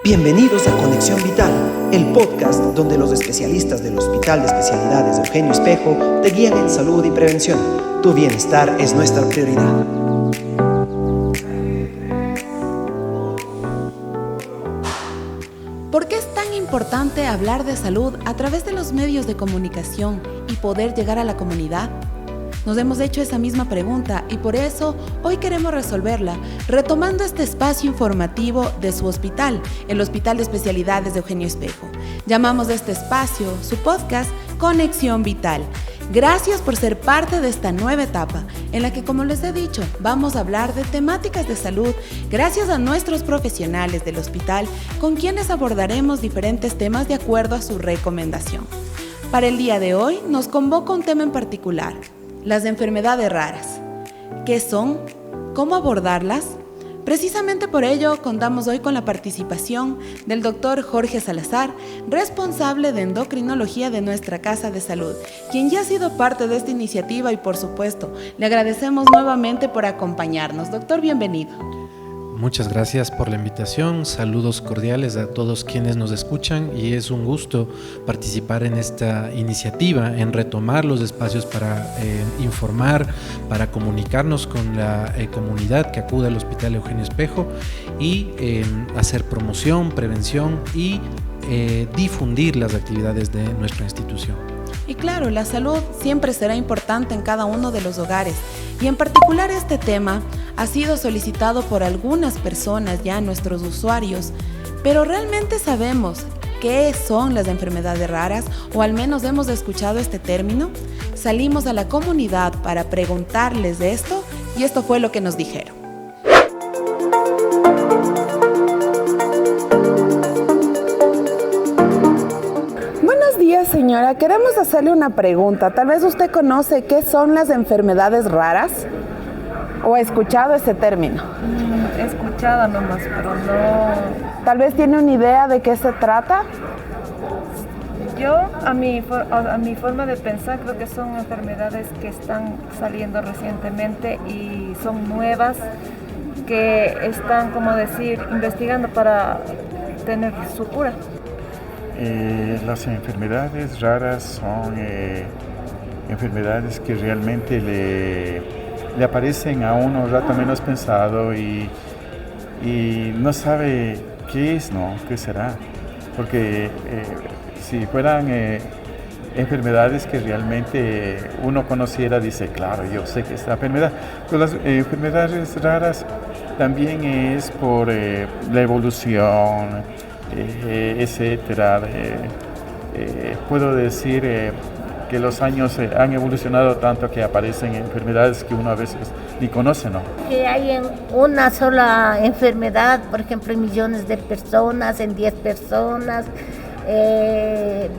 Bienvenidos a Conexión Vital, el podcast donde los especialistas del Hospital de Especialidades de Eugenio Espejo te guían en salud y prevención. Tu bienestar es nuestra prioridad. ¿Por qué es tan importante hablar de salud a través de los medios de comunicación y poder llegar a la comunidad? Nos hemos hecho esa misma pregunta y por eso hoy queremos resolverla, retomando este espacio informativo de su hospital, el Hospital de Especialidades de Eugenio Espejo. Llamamos a este espacio, su podcast, Conexión Vital. Gracias por ser parte de esta nueva etapa en la que, como les he dicho, vamos a hablar de temáticas de salud gracias a nuestros profesionales del hospital con quienes abordaremos diferentes temas de acuerdo a su recomendación. Para el día de hoy nos convoca un tema en particular: las enfermedades raras. ¿Qué son? ¿Cómo abordarlas? Precisamente por ello contamos hoy con la participación del doctor Jorge Salazar, responsable de endocrinología de nuestra Casa de Salud, quien ya ha sido parte de esta iniciativa y por supuesto le agradecemos nuevamente por acompañarnos. Doctor, bienvenido. Muchas gracias por la invitación, saludos cordiales a todos quienes nos escuchan y es un gusto participar en esta iniciativa, en retomar los espacios para informar, para comunicarnos con la comunidad que acude al Hospital Eugenio Espejo y hacer promoción, prevención y difundir las actividades de nuestra institución. Y claro, la salud siempre será importante en cada uno de los hogares y en particular este tema ha sido solicitado por algunas personas, ya nuestros usuarios, pero ¿realmente sabemos qué son las enfermedades raras o al menos hemos escuchado este término? Salimos a la comunidad para preguntarles de esto y esto fue lo que nos dijeron. Buenos días, señora. Queremos hacerle una pregunta. Tal vez usted conoce qué son las enfermedades raras o ha escuchado ese término. He escuchado nomás, pero no. Tal vez tiene una idea de qué se trata. Yo, a mi forma de pensar, creo que son enfermedades que están saliendo recientemente y son nuevas, que están, como decir, investigando para tener su cura. Las enfermedades raras son enfermedades que realmente le aparecen a uno un rato menos pensado y no sabe qué es, ¿no? ¿Qué será? Porque si fueran enfermedades que realmente uno conociera, dice, claro, yo sé que esta enfermedad. Pero las enfermedades raras también es por la evolución, etcétera. Puedo decir que los años han evolucionado tanto que aparecen enfermedades que uno a veces ni conoce, ¿no? Que hay en una sola enfermedad, por ejemplo, en millones de personas, en 10 personas,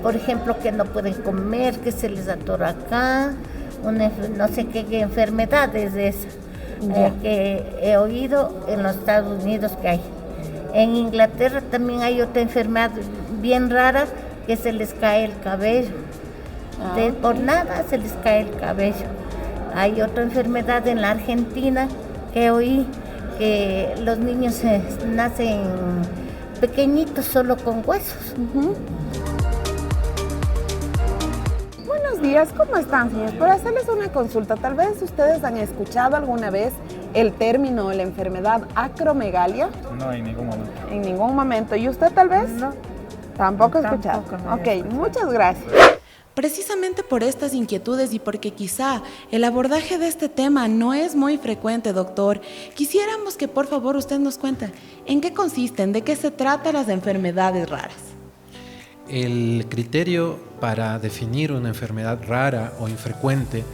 por ejemplo, que no pueden comer, que se les atora acá, no sé qué enfermedad es esa, que he oído en los Estados Unidos que hay. En Inglaterra también hay otra enfermedad bien rara, que se les cae el cabello. Por nada se les cae el cabello. Hay otra enfermedad en la Argentina que oí, que los niños nacen pequeñitos solo con huesos. Buenos días, ¿cómo están, señores? Por hacerles una consulta, tal vez ustedes han escuchado alguna vez el término o la enfermedad acromegalia. No, en ningún momento. En ningún momento. ¿Y usted tal vez? No. Tampoco ha escuchado. No Ok, muchas gracias. Precisamente por estas inquietudes y porque quizá el abordaje de este tema no es muy frecuente, doctor, quisiéramos que por favor usted nos cuente en qué consisten, de qué se tratan las enfermedades raras. El criterio para definir una enfermedad rara o infrecuente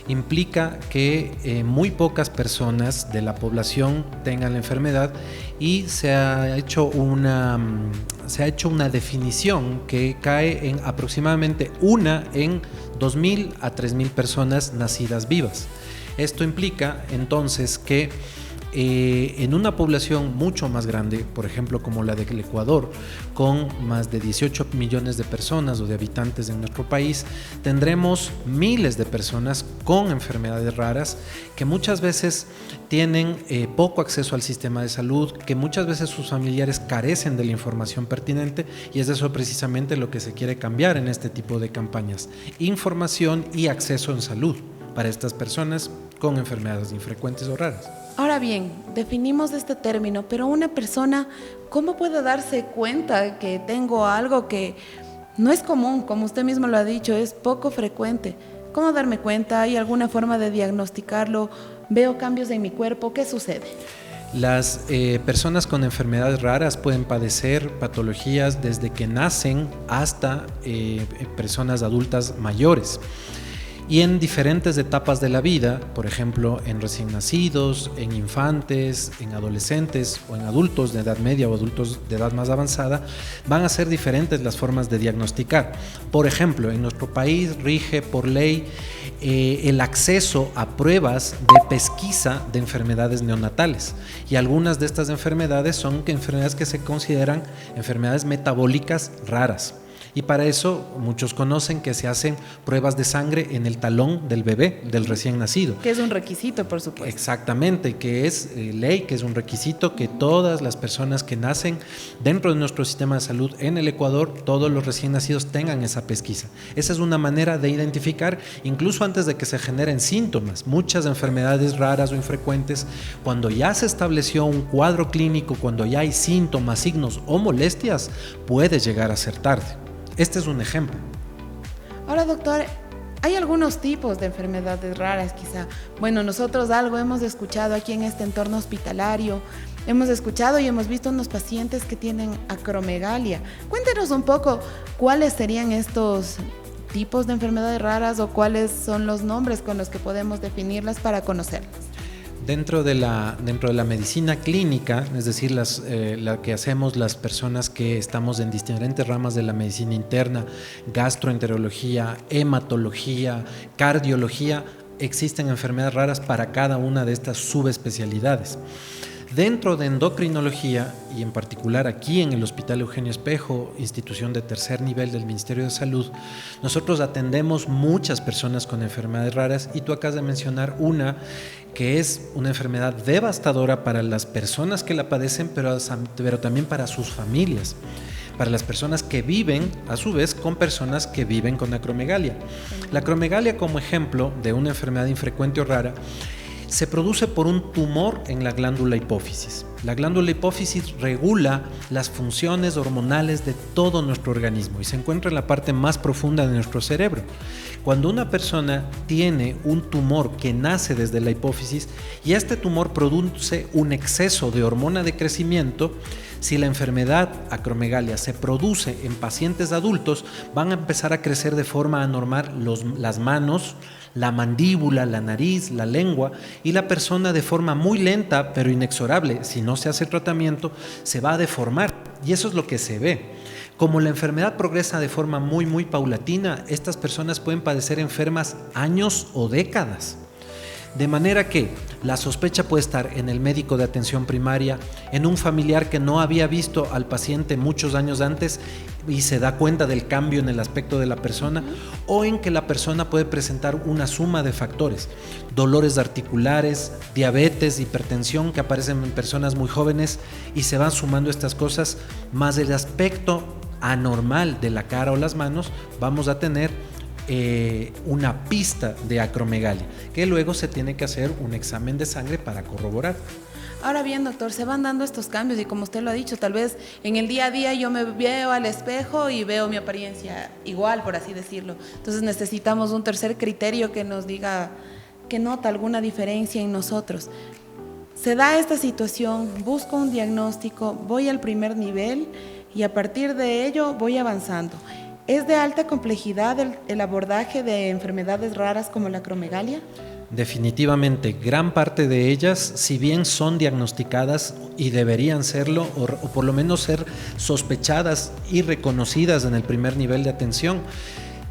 implica que muy pocas personas de la población tengan la enfermedad y se ha hecho una definición que cae en aproximadamente una en 2.000 a 3.000 personas nacidas vivas. Esto implica entonces que en una población mucho más grande, por ejemplo como la del Ecuador, con más de 18 millones de personas o de habitantes en nuestro país, tendremos miles de personas con enfermedades raras que muchas veces tienen poco acceso al sistema de salud, que muchas veces sus familiares carecen de la información pertinente, y es eso precisamente lo que se quiere cambiar en este tipo de campañas: información y acceso en salud para estas personas con enfermedades infrecuentes o raras. Ahora bien, definimos este término, pero una persona, ¿cómo puede darse cuenta que tengo algo que no es común? Como usted mismo lo ha dicho, es poco frecuente. ¿Cómo darme cuenta? ¿Hay alguna forma de diagnosticarlo? ¿Veo cambios en mi cuerpo? ¿Qué sucede? Las personas con enfermedades raras pueden padecer patologías desde que nacen hasta personas adultas mayores. Y en diferentes etapas de la vida, por ejemplo, en recién nacidos, en infantes, en adolescentes o en adultos de edad media o adultos de edad más avanzada, van a ser diferentes las formas de diagnosticar. Por ejemplo, en nuestro país rige por ley el acceso a pruebas de pesquisa de enfermedades neonatales, y algunas de estas enfermedades son enfermedades que se consideran enfermedades metabólicas raras. Y para eso muchos conocen que se hacen pruebas de sangre en el talón del bebé, del recién nacido. Que es un requisito, por supuesto. Exactamente, que es ley, que es un requisito que todas las personas que nacen dentro de nuestro sistema de salud en el Ecuador, todos los recién nacidos tengan esa pesquisa. Esa es una manera de identificar, incluso antes de que se generen síntomas, muchas enfermedades raras o infrecuentes. Cuando ya se estableció un cuadro clínico, cuando ya hay síntomas, signos o molestias, puede llegar a ser tarde. Este es un ejemplo. Ahora, doctor, hay algunos tipos de enfermedades raras quizá. Bueno, nosotros algo hemos escuchado aquí en este entorno hospitalario. Hemos escuchado y hemos visto unos pacientes que tienen acromegalia. Cuéntenos un poco cuáles serían estos tipos de enfermedades raras o cuáles son los nombres con los que podemos definirlas para conocerlas. Dentro de la medicina clínica, es decir, la que hacemos las personas que estamos en diferentes ramas de la medicina interna, gastroenterología, hematología, cardiología, existen enfermedades raras para cada una de estas subespecialidades. Dentro de endocrinología, y en particular aquí en el Hospital Eugenio Espejo, institución de tercer nivel del Ministerio de Salud, nosotros atendemos muchas personas con enfermedades raras, y tú acabas de mencionar una que es una enfermedad devastadora para las personas que la padecen, pero también para sus familias, para las personas que viven, a su vez, con personas que viven con acromegalia. La acromegalia, como ejemplo de una enfermedad infrecuente o rara, se produce por un tumor en la glándula hipófisis. La glándula hipófisis regula las funciones hormonales de todo nuestro organismo y se encuentra en la parte más profunda de nuestro cerebro. Cuando una persona tiene un tumor que nace desde la hipófisis y este tumor produce un exceso de hormona de crecimiento, si la enfermedad acromegalia se produce en pacientes adultos, van a empezar a crecer de forma anormal las manos, la mandíbula, la nariz, la lengua, y la persona de forma muy lenta pero inexorable, si no se hace tratamiento, se va a deformar, y eso es lo que se ve. Como la enfermedad progresa de forma muy paulatina, estas personas pueden padecer enfermas años o décadas. De manera que la sospecha puede estar en el médico de atención primaria, en un familiar que no había visto al paciente muchos años antes y se da cuenta del cambio en el aspecto de la persona, o en que la persona puede presentar una suma de factores: dolores articulares, diabetes, hipertensión, que aparecen en personas muy jóvenes, y se van sumando estas cosas, más el aspecto anormal de la cara o las manos, vamos a tener una pista de acromegalia, que luego se tiene que hacer un examen de sangre para corroborar. Ahora bien, doctor, se van dando estos cambios y como usted lo ha dicho, tal vez en el día a día yo me veo al espejo y veo mi apariencia igual, por así decirlo. Entonces necesitamos un tercer criterio que nos diga que nota alguna diferencia en nosotros. Se da esta situación, busco un diagnóstico, voy al primer nivel y a partir de ello voy avanzando. ¿Es de alta complejidad el abordaje de enfermedades raras como la acromegalia? Definitivamente, gran parte de ellas, si bien son diagnosticadas y deberían serlo, o por lo menos ser sospechadas y reconocidas en el primer nivel de atención,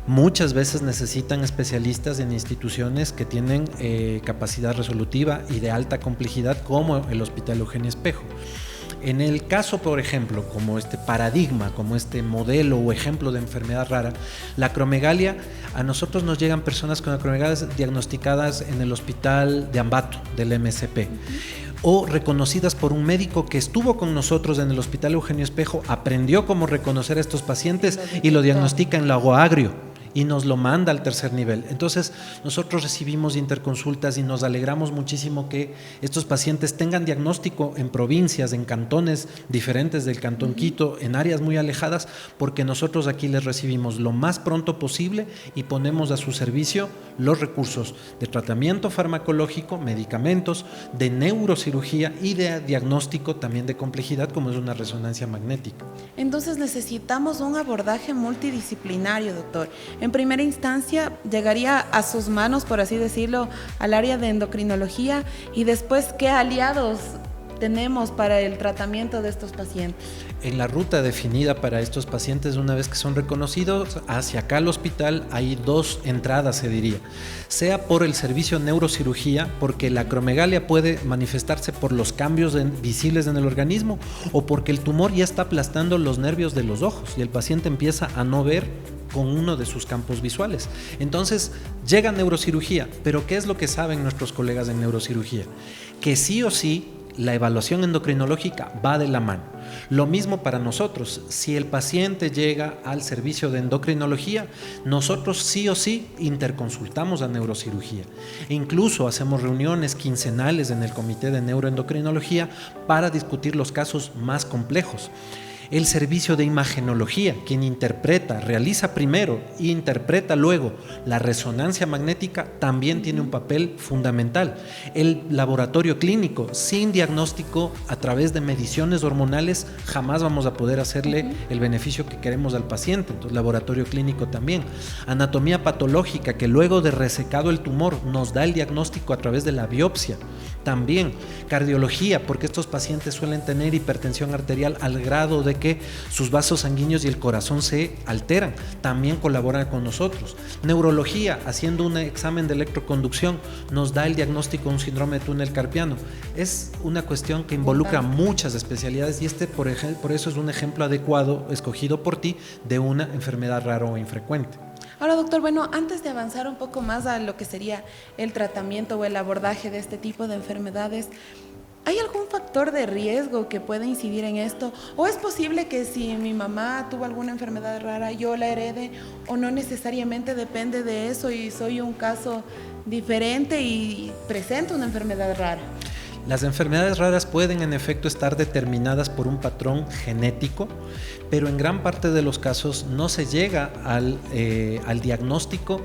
Muchas veces necesitan especialistas en instituciones que tienen capacidad resolutiva y de alta complejidad, como el Hospital Eugenio Espejo. En el caso, por ejemplo, como este paradigma, como este modelo o ejemplo de enfermedad rara, la acromegalia, a nosotros nos llegan personas con acromegalias diagnosticadas en el hospital de Ambato, del MSP, o reconocidas por un médico que estuvo con nosotros en el Hospital Eugenio Espejo, aprendió cómo reconocer a estos pacientes y lo diagnostica en Lago Agrio y nos lo manda al tercer nivel. Entonces nosotros recibimos interconsultas y nos alegramos muchísimo que estos pacientes tengan diagnóstico en provincias, en cantones diferentes del Cantón Quito, en áreas muy alejadas, porque nosotros aquí les recibimos lo más pronto posible y ponemos a su servicio los recursos de tratamiento farmacológico, medicamentos, de neurocirugía y de diagnóstico también de complejidad, como es una resonancia magnética. Entonces necesitamos un abordaje multidisciplinario, doctor. En primera instancia, llegaría a sus manos, por así decirlo, al área de endocrinología, y después, ¿qué aliados tenemos para el tratamiento de estos pacientes? En la ruta definida para estos pacientes, una vez que son reconocidos, hacia acá al hospital hay dos entradas, se diría. Sea por el servicio de neurocirugía, porque la acromegalia puede manifestarse por los cambios visibles en el organismo, o porque el tumor ya está aplastando los nervios de los ojos y el paciente empieza a no ver con uno de sus campos visuales. Entonces llega neurocirugía, pero ¿qué es lo que saben nuestros colegas en neurocirugía? Que sí o sí la evaluación endocrinológica va de la mano. Lo mismo para nosotros. Si el paciente llega al servicio de endocrinología, nosotros sí o sí interconsultamos a neurocirugía. E incluso hacemos reuniones quincenales en el comité de neuroendocrinología para discutir los casos más complejos. El servicio de imagenología, quien interpreta, realiza primero e interpreta luego la resonancia magnética, también tiene un papel fundamental. El laboratorio clínico, sin diagnóstico a través de mediciones hormonales, jamás vamos a poder hacerle el beneficio que queremos al paciente. Entonces, laboratorio clínico también. Anatomía patológica, que luego de resecado el tumor nos da el diagnóstico a través de la biopsia. También cardiología, porque estos pacientes suelen tener hipertensión arterial al grado de que sus vasos sanguíneos y el corazón se alteran, también colaboran con nosotros. Neurología, haciendo un examen de electroconducción, nos da el diagnóstico de un síndrome de túnel carpiano. Es una cuestión que involucra muchas especialidades, y por eso es un ejemplo adecuado, escogido por ti, de una enfermedad rara o infrecuente. Ahora, doctor, bueno, antes de avanzar un poco más a lo que sería el tratamiento o el abordaje de este tipo de enfermedades, ¿hay algún factor de riesgo que pueda incidir en esto? ¿O es posible que si mi mamá tuvo alguna enfermedad rara, yo la herede? ¿O no necesariamente depende de eso y soy un caso diferente y presento una enfermedad rara? Las enfermedades raras pueden en efecto estar determinadas por un patrón genético, pero en gran parte de los casos no se llega al diagnóstico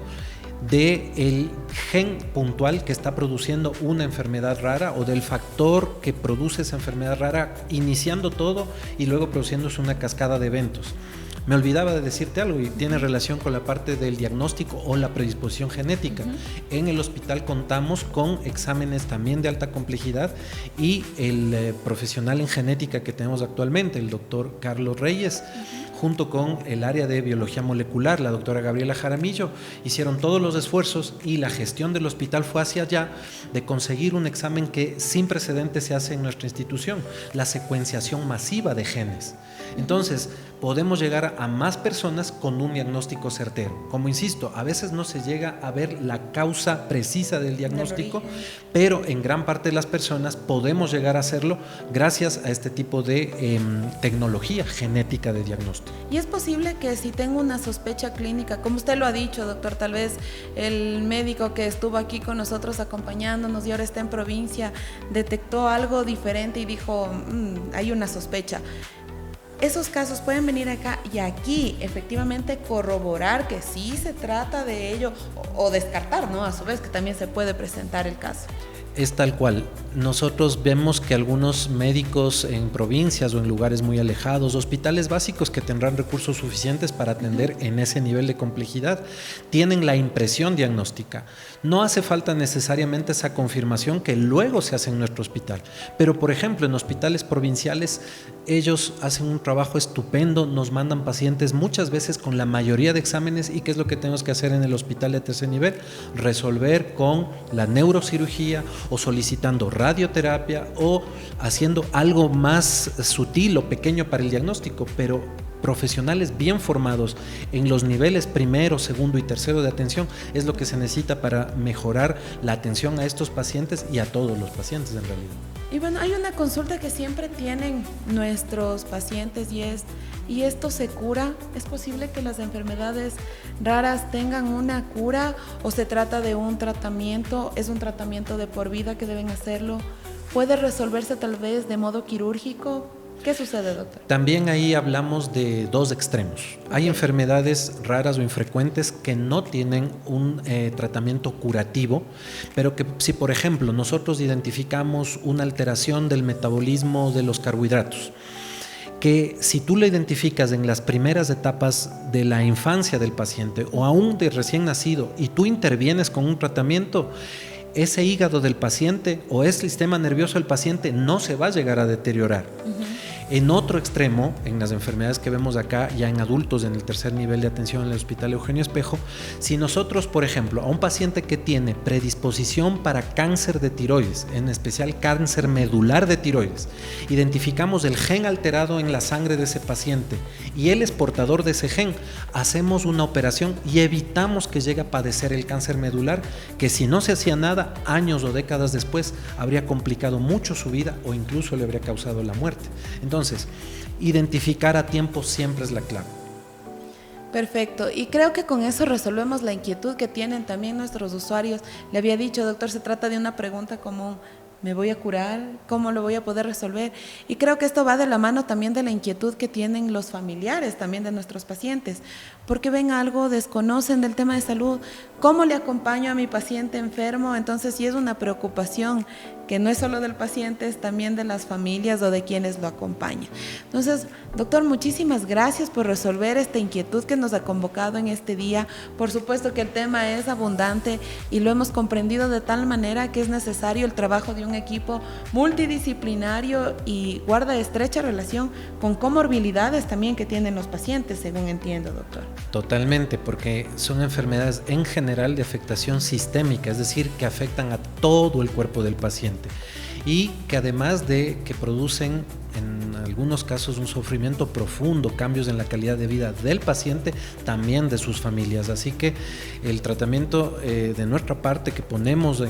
del gen puntual que está produciendo una enfermedad rara, o del factor que produce esa enfermedad rara, iniciando todo y luego produciéndose una cascada de eventos. Me olvidaba de decirte algo, y tiene relación con la parte del diagnóstico o la predisposición genética. En el hospital contamos con exámenes también de alta complejidad, y el profesional en genética que tenemos actualmente, el doctor Carlos Reyes, junto con el área de biología molecular, la doctora Gabriela Jaramillo, hicieron todos los esfuerzos, y la gestión del hospital fue hacia allá de conseguir un examen que sin precedentes se hace en nuestra institución, la secuenciación masiva de genes. Entonces, podemos llegar a más personas con un diagnóstico certero. Como insisto, a veces no se llega a ver la causa precisa del diagnóstico, pero en gran parte de las personas podemos llegar a hacerlo gracias a este tipo de tecnología genética de diagnóstico. Y es posible que si tengo una sospecha clínica, como usted lo ha dicho, doctor, tal vez el médico que estuvo aquí con nosotros acompañándonos y ahora está en provincia, detectó algo diferente y dijo, hay una sospecha. Esos casos pueden venir acá y aquí efectivamente corroborar que sí se trata de ello, o descartar, ¿no? A su vez, que también se puede presentar el caso. Es tal cual. nosotros vemos que algunos médicos en provincias o en lugares muy alejados, hospitales básicos que tendrán recursos suficientes para atender en ese nivel de complejidad, tienen la impresión diagnóstica. No hace falta necesariamente esa confirmación que luego se hace en nuestro hospital. Pero, por ejemplo, en hospitales provinciales, ellos hacen un trabajo estupendo, nos mandan pacientes muchas veces con la mayoría de exámenes. ¿Y qué es lo que tenemos que hacer en el hospital de tercer nivel? Resolver con la neurocirugía o solicitando radioterapia o haciendo algo más sutil o pequeño para el diagnóstico, pero profesionales bien formados en los niveles primero, segundo y tercero de atención es lo que se necesita para mejorar la atención a estos pacientes y a todos los pacientes en realidad. Y bueno, hay una consulta que siempre tienen nuestros pacientes ¿y esto se cura? ¿Es posible que las enfermedades raras tengan una cura o se trata de un tratamiento? ¿Es un tratamiento de por vida que deben hacerlo? ¿Puede resolverse tal vez de modo quirúrgico? ¿Qué sucede, doctor? También ahí hablamos de dos extremos. Hay enfermedades raras o infrecuentes que no tienen un tratamiento curativo, pero que si, por ejemplo, nosotros identificamos una alteración del metabolismo de los carbohidratos, que si tú lo identificas en las primeras etapas de la infancia del paciente o aún de recién nacido y tú intervienes con un tratamiento, ese hígado del paciente o ese sistema nervioso del paciente no se va a llegar a deteriorar. En otro extremo, en las enfermedades que vemos acá, ya en adultos, en el tercer nivel de atención en el Hospital Eugenio Espejo, si nosotros, por ejemplo, a un paciente que tiene predisposición para cáncer de tiroides, en especial cáncer medular de tiroides, identificamos el gen alterado en la sangre de ese paciente y él es portador de ese gen, hacemos una operación y evitamos que llegue a padecer el cáncer medular, que si no se hacía nada, años o décadas después, habría complicado mucho su vida o incluso le habría causado la muerte. Entonces, identificar a tiempo siempre es la clave. Perfecto, y creo que con eso resolvemos la inquietud que tienen también nuestros usuarios. Le había dicho, doctor, se trata de una pregunta común. ¿Me voy a curar? ¿Cómo lo voy a poder resolver? Y creo que esto va de la mano también de la inquietud que tienen los familiares también de nuestros pacientes, porque ven algo, desconocen del tema de salud. ¿Cómo le acompaño a mi paciente enfermo? Entonces, sí es una preocupación que no es solo del paciente, es también de las familias o de quienes lo acompañan. Entonces, doctor, muchísimas gracias por resolver esta inquietud que nos ha convocado en este día. Por supuesto que el tema es abundante y lo hemos comprendido de tal manera que es necesario el trabajo de un equipo multidisciplinario y guarda estrecha relación con comorbilidades también que tienen los pacientes, según entiendo, doctor. Totalmente, porque son enfermedades en general de afectación sistémica, es decir, que afectan a todo el cuerpo del paciente y que además de que producen en algunos casos un sufrimiento profundo, cambios en la calidad de vida del paciente, también de sus familias. Así que el tratamiento de nuestra parte que ponemos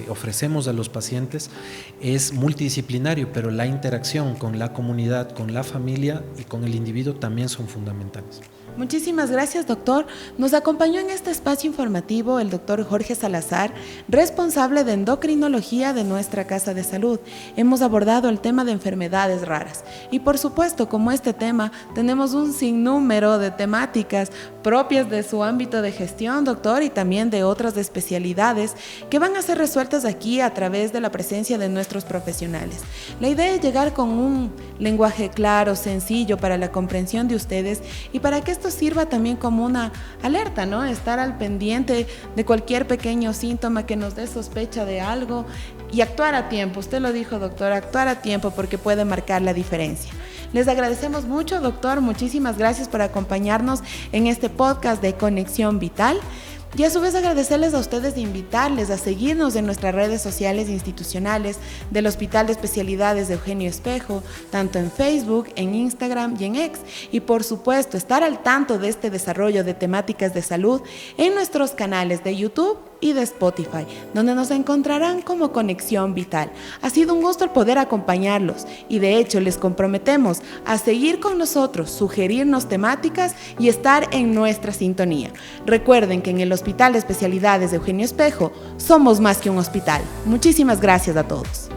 ofrecemos a los pacientes es multidisciplinario, pero la interacción con la comunidad, con la familia y con el individuo también son fundamentales. Muchísimas gracias, doctor. Nos acompañó en este espacio informativo el doctor Jorge Salazar, responsable de endocrinología de nuestra Casa de Salud. Hemos abordado el tema de enfermedades raras y, por supuesto, como este tema, tenemos un sinnúmero de temáticas propias de su ámbito de gestión, doctor, y también de otras especialidades que van a ser resueltas aquí a través de la presencia de nuestros profesionales. La idea es llegar con un lenguaje claro, sencillo para la comprensión de ustedes y para que esto sirva también como una alerta, ¿no? Estar al pendiente de cualquier pequeño síntoma que nos dé sospecha de algo y actuar a tiempo. Usted lo dijo, doctor, actuar a tiempo porque puede marcar la diferencia. Les agradecemos mucho, doctor. Muchísimas gracias por acompañarnos en este podcast de Conexión Vital. Y a su vez agradecerles a ustedes de invitarles a seguirnos en nuestras redes sociales institucionales del Hospital de Especialidades de Eugenio Espejo, tanto en Facebook, en Instagram y en X. Y por supuesto, estar al tanto de este desarrollo de temáticas de salud en nuestros canales de YouTube y de Spotify, donde nos encontrarán como Conexión Vital. Ha sido un gusto el poder acompañarlos y de hecho les comprometemos a seguir con nosotros, sugerirnos temáticas y estar en nuestra sintonía. Recuerden que en el Hospital de Especialidades de Eugenio Espejo somos más que un hospital. Muchísimas gracias a todos.